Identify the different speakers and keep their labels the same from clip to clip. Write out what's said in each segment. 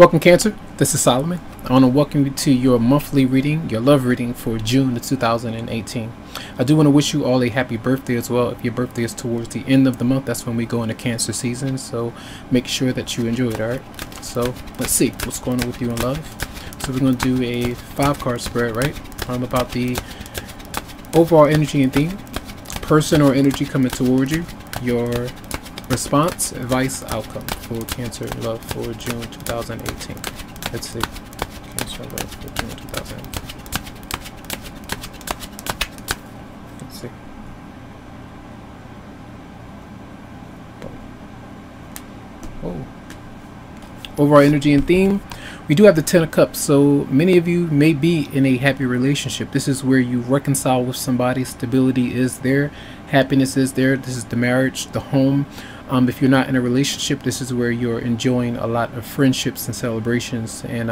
Speaker 1: Welcome, Cancer. This is Solomon. I want to welcome you to your monthly reading, your love reading for June of 2018. I do want to wish you all a happy birthday as well. If your birthday is towards the end of the month, that's when we go into Cancer season. So make sure that you enjoy it, all right? So let's see what's going on with you in love. So we're going to do a 5-card spread, right? About the overall energy and theme, person or energy coming towards you, your response, advice, outcome for Cancer love for June 2018. Let's see. Cancer love for June 2018. Let's see. Oh. Overall energy and theme. We do have the 10 of Cups, so many of you may be in a happy relationship. This is where you reconcile with somebody. Stability is there. Happiness is there. This is the marriage, the home. If you're not in a relationship, this is where you're enjoying a lot of friendships and celebrations and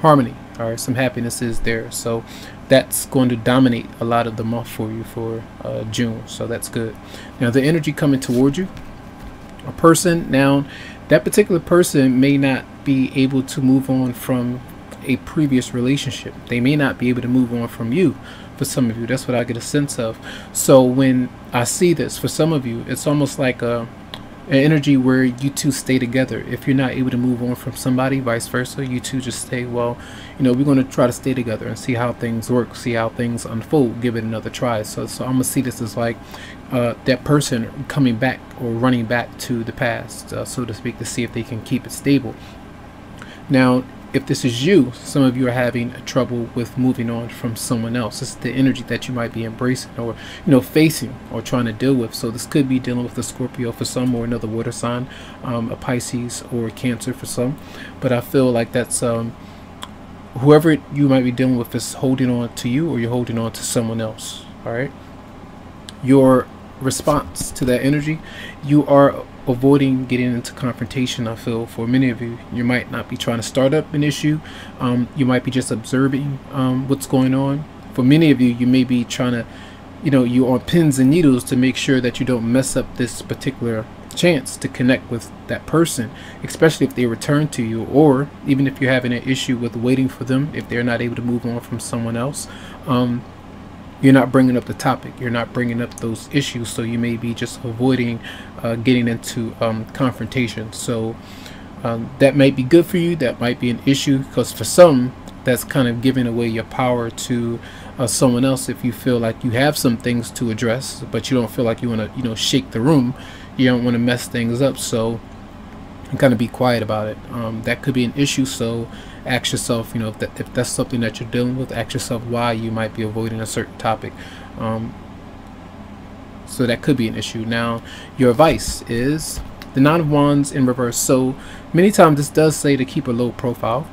Speaker 1: harmony. All right, some happiness is there. So that's going to dominate a lot of the month for you for June. So that's good. Now, the energy coming towards you, a person. Now, that particular person may not be able to move on from a previous relationship. They may not be able to move on from you. For some of you, that's what I get a sense of. So when I see this, for some of you, it's almost like an energy where you two stay together. If you're not able to move on from somebody, vice versa, you two just stay. Well, you know, we're going to try to stay together and see how things work, see how things unfold, give it another try. So I'm gonna see this as like that person coming back or running back to the past, so to speak, to see if they can keep it stable. Now, if this is you, some of you are having trouble with moving on from someone else. This is the energy that you might be embracing or, you know, facing or trying to deal with. So this could be dealing with a Scorpio for some, or another water sign, a Pisces or Cancer for some. But I feel like that's whoever you might be dealing with is holding on to you, or you're holding on to someone else. All right. Your response to that energy, you are avoiding getting into confrontation. I feel for many of you, you might not be trying to start up an issue. You might be just observing what's going on. For many of you, you may be trying to, you know, you're on pins and needles to make sure that you don't mess up this particular chance to connect with that person, especially if they return to you, or even if you're having an issue with waiting for them, if they're not able to move on from someone else. You're not bringing up the topic, you're not bringing up those issues, so you may be just avoiding getting into confrontation. So that might be good for you, that might be an issue, because for some, that's kind of giving away your power to someone else. If you feel like you have some things to address, but you don't feel like you want to, you know, shake the room, you don't want to mess things up, so kind of be quiet about it. That could be an issue. So ask yourself, you know, if that's something that you're dealing with, ask yourself why you might be avoiding a certain topic. So that could be an issue. Now, your advice is the 9 of Wands in reverse. So many times this does say to keep a low profile.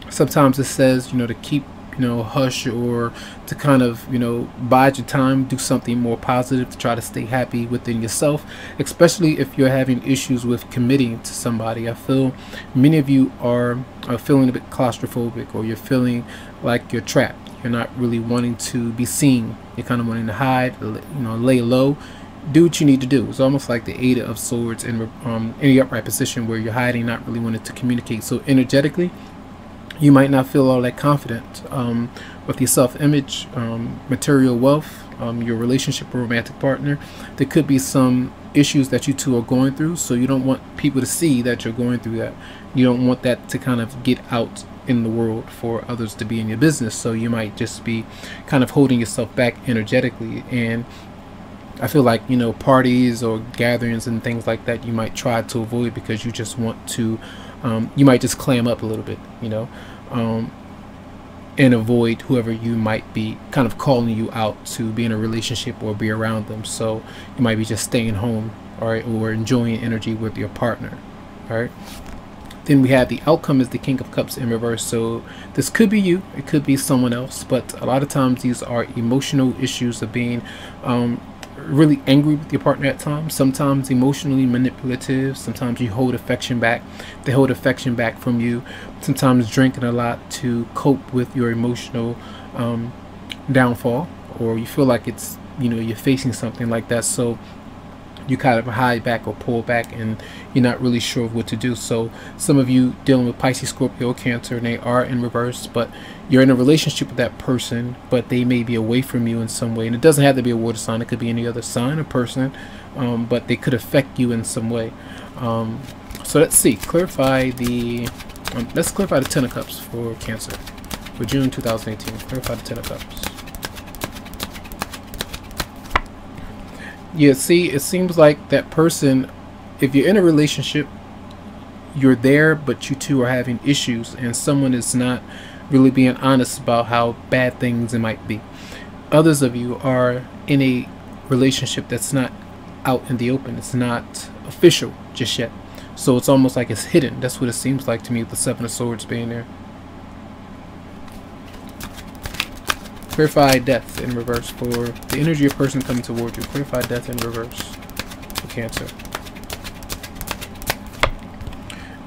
Speaker 1: Sometimes it says, you know, to keep, you know, hush, or to kind of, you know, bide your time, do something more positive to try to stay happy within yourself, especially if you're having issues with committing to somebody. I feel many of you are feeling a bit claustrophobic, or you're feeling like you're trapped. You're not really wanting to be seen. You're kind of wanting to hide, you know, lay low, do what you need to do. It's almost like the 8 of Swords in the upright position, where you're hiding, not really wanting to communicate. So energetically, you might not feel all that confident with your self-image, material wealth, your relationship or romantic partner. There could be some issues that you two are going through, so you don't want people to see that you're going through that. You don't want that to kind of get out in the world for others to be in your business. So you might just be kind of holding yourself back energetically. And I feel like, you know, parties or gatherings and things like that, you might try to avoid, because you just want to you might just clam up a little bit, you know, and avoid whoever you might be kind of calling you out to be in a relationship or be around them. So you might be just staying home, all right, or enjoying energy with your partner. All right. Then we have the outcome is the King of Cups in reverse. So this could be you, it could be someone else, but a lot of times these are emotional issues of being really angry with your partner at times, sometimes emotionally manipulative, sometimes you hold affection back, they hold affection back from you, sometimes drinking a lot to cope with your emotional downfall, or you feel like it's, you know, you're facing something like that. So you kind of hide back or pull back, and you're not really sure of what to do. So some of you dealing with Pisces, Scorpio, Cancer, and they are in reverse, but you're in a relationship with that person, but they may be away from you in some way. And it doesn't have to be a water sign, it could be any other sign or person, but they could affect you in some way. So let's see, clarify the let's clarify the Ten of Cups for Cancer for June 2018. Clarify the Ten of Cups. Yeah, see, it seems like that person, if you're in a relationship, you're there, but you two are having issues, and someone is not really being honest about how bad things it might be. Others of you are in a relationship that's not out in the open. It's not official just yet. So it's almost like it's hidden. That's what it seems like to me with the Seven of Swords being there. Clarify death in reverse for the energy of person coming toward you. Clarify death in reverse for Cancer.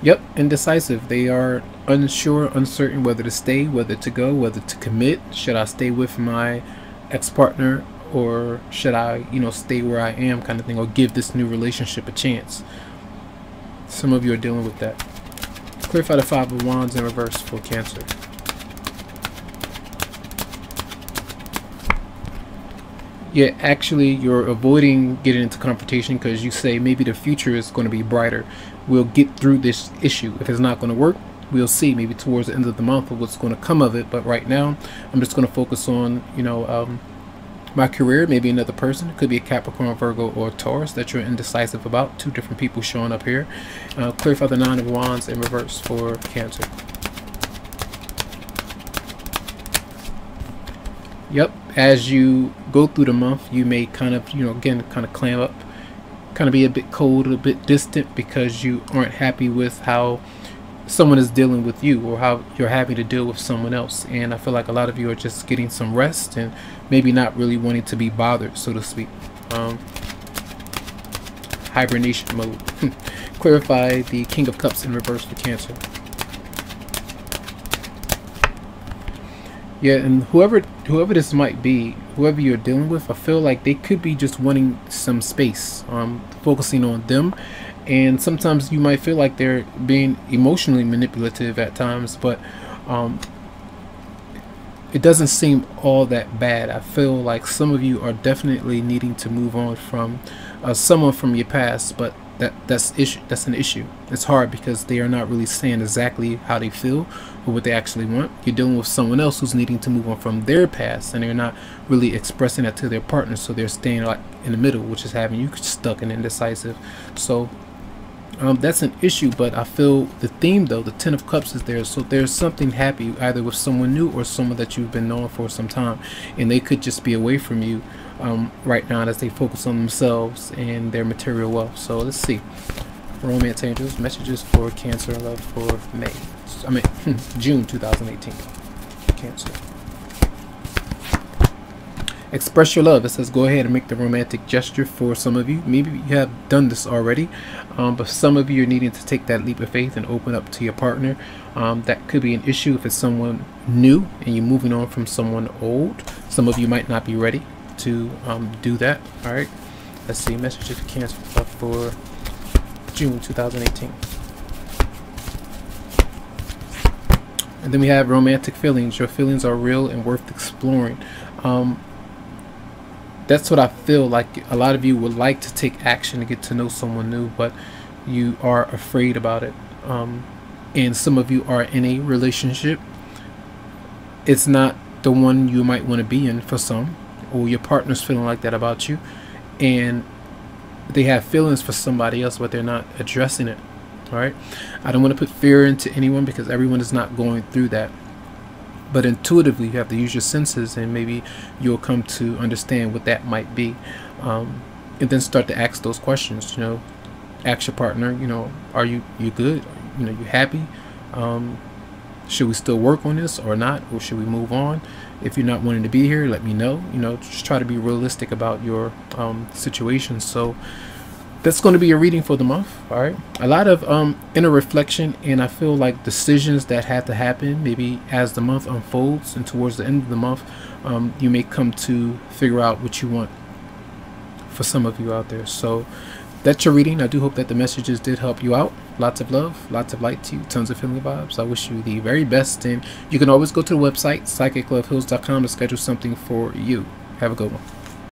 Speaker 1: Yep, indecisive. They are unsure, uncertain whether to stay, whether to go, whether to commit. Should I stay with my ex-partner, or should I, stay where I am, kind of thing, or give this new relationship a chance? Some of you are dealing with that. Clarify the Five of Wands in reverse for Cancer. Yeah, actually, you're avoiding getting into confrontation because you say maybe the future is going to be brighter. We'll get through this issue. If it's not going to work, we'll see maybe towards the end of the month of what's going to come of it. But right now, I'm just going to focus on, my career, maybe another person. It could be a Capricorn, Virgo, or Taurus that you're indecisive about. Two different people showing up here. Clarify the Nine of Wands in reverse for Cancer. Yep, as you go through the month, you may kind of, again, kind of clam up, kind of be a bit cold, a bit distant, because you aren't happy with how someone is dealing with you, or how you're having to deal with someone else. And I feel like a lot of you are just getting some rest and maybe not really wanting to be bothered, so to speak. Hibernation mode. Clarify the King of Cups in reverse for Cancer. Yeah, and whoever this might be, whoever you're dealing with, I feel like they could be just wanting some space, focusing on them. And sometimes you might feel like they're being emotionally manipulative at times, but it doesn't seem all that bad. I feel like some of you are definitely needing to move on from someone from your past, but that's an issue. It's hard because they are not really saying exactly how they feel or what they actually want. You're dealing with someone else who's needing to move on from their past, and they're not really expressing that to their partner, so they're staying like in the middle, which is having you stuck and indecisive. So that's an issue, but I feel the theme, though, the Ten of Cups is there. So there's something happy either with someone new or someone that you've been knowing for some time, and they could just be away from you right now as they focus on themselves and their material wealth. So let's see. Romance angels, messages for Cancer and love for June 2018. Cancer. Express your love. It says go ahead and make the romantic gesture. For some of you, maybe you have done this already, but some of you are needing to take that leap of faith and open up to your partner. That could be an issue if it's someone new and you're moving on from someone old. Some of you might not be ready to do that. All right, let's see. Messages for Cancer for June 2018. And then we have romantic feelings. Your feelings are real and worth exploring. That's what I feel like. A lot of you would like to take action to get to know someone new, but you are afraid about it. And some of you are in a relationship. It's not the one you might want to be in for some, or your partner's feeling like that about you, and they have feelings for somebody else, but they're not addressing it. All right, I don't want to put fear into anyone because everyone is not going through that. But intuitively, you have to use your senses, and maybe you'll come to understand what that might be, and then start to ask those questions. Ask your partner. Are you good? You happy? Should we still work on this or not, or should we move on? If you're not wanting to be here, let me know. Just try to be realistic about your situation. So that's going to be a reading for the month. All right, a lot of inner reflection, and I feel like decisions that have to happen maybe as the month unfolds, and towards the end of the month you may come to figure out what you want for some of you out there. So that's your reading. I do hope that the messages did help you out. Lots of love, lots of light to you, tons of healing vibes. I wish you the very best, and you can always go to the website psychicloveheals.com to schedule something for you. Have a good one.